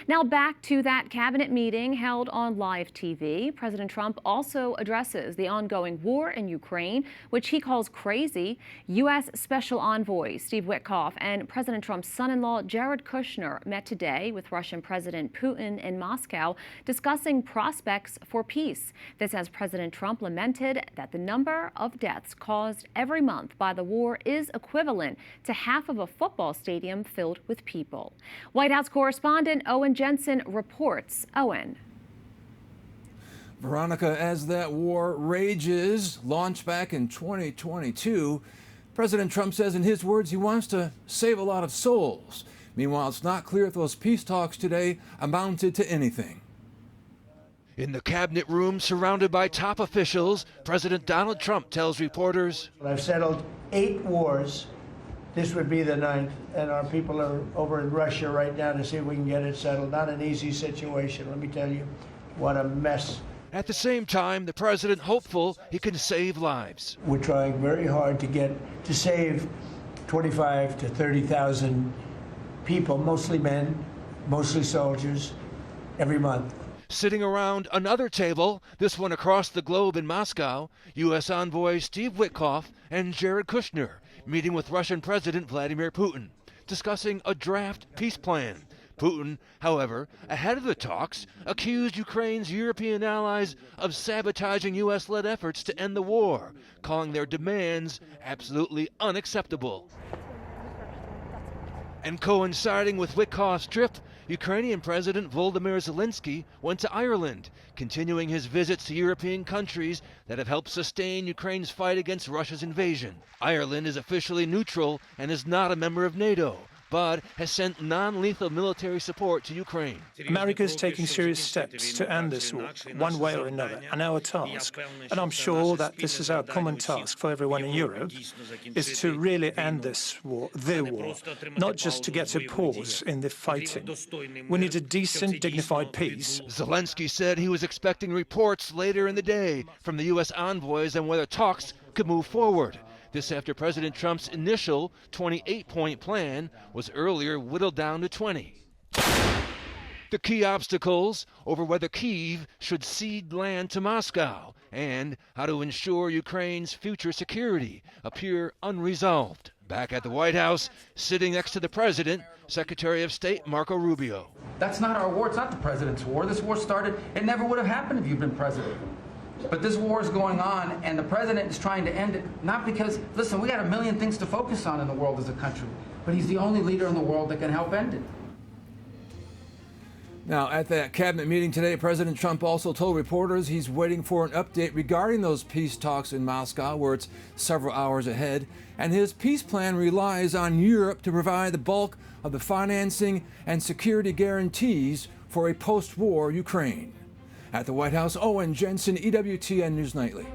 Now back to that cabinet meeting held on live TV. President Trump also addresses the ongoing war in Ukraine, which he calls crazy. U.S. Special Envoy Steve Witkoff and President Trump's son-in-law Jared Kushner met today with Russian President Putin in Moscow, discussing prospects for peace. This as President Trump lamented that the number of deaths caused every month by the war is equivalent to half of a football stadium filled with people. White House correspondent Owen Jensen reports. Owen. Veronica, as that war rages, launched back in 2022, President Trump says in his words he wants to save a lot of souls. Meanwhile, it's not clear if those peace talks today amounted to anything. In the cabinet room surrounded by top officials, President Donald Trump tells reporters, I've settled 8 wars. This would be the 9th, and our people are over in Russia right now to see if we can get it settled. Not an easy situation, let me tell you. What a mess. At the same time, the president hopeful he can save lives. We're trying very hard to save 25 to 30,000 people, mostly men, mostly soldiers, every month. Sitting around another table, this one across the globe in Moscow, U.S. envoy Steve Witkoff and Jared Kushner meeting with Russian President Vladimir Putin, discussing a draft peace plan. Putin, however, ahead of the talks, accused Ukraine's European allies of sabotaging U.S.-led efforts to end the war, calling their demands absolutely unacceptable. And coinciding with Witkoff's trip, Ukrainian President Vladimir Zelensky went to Ireland, continuing his visits to European countries that have helped sustain Ukraine's fight against Russia's invasion. Ireland is officially neutral and is not a member of NATO, but has sent non-lethal military support to Ukraine. America is taking serious steps to end this war, one way or another, and our task, and I'm sure that this is our common task for everyone in Europe, is to really end this war, their war, not just to get a pause in the fighting. We need a decent, dignified peace. Zelensky said he was expecting reports later in the day from the U.S. envoys on whether talks could move forward. This after President Trump's initial 28-point plan was earlier whittled down to 20. The key obstacles over whether Kyiv should cede land to Moscow and how to ensure Ukraine's future security appear unresolved. Back at the White House, sitting next to the president, Secretary of State Marco Rubio. That's not our war. It's not the president's war. This war started. It never would have happened if you'd been president. But this war is going on, and the president is trying to end it, not because, listen, we got a million things to focus on in the world as a country, but he's the only leader in the world that can help end it. Now, at that cabinet meeting today, President Trump also told reporters he's waiting for an update regarding those peace talks in Moscow, where it's several hours ahead, and his peace plan relies on Europe to provide the bulk of the financing and security guarantees for a post-war Ukraine. At the White House, Owen Jensen, EWTN News Nightly.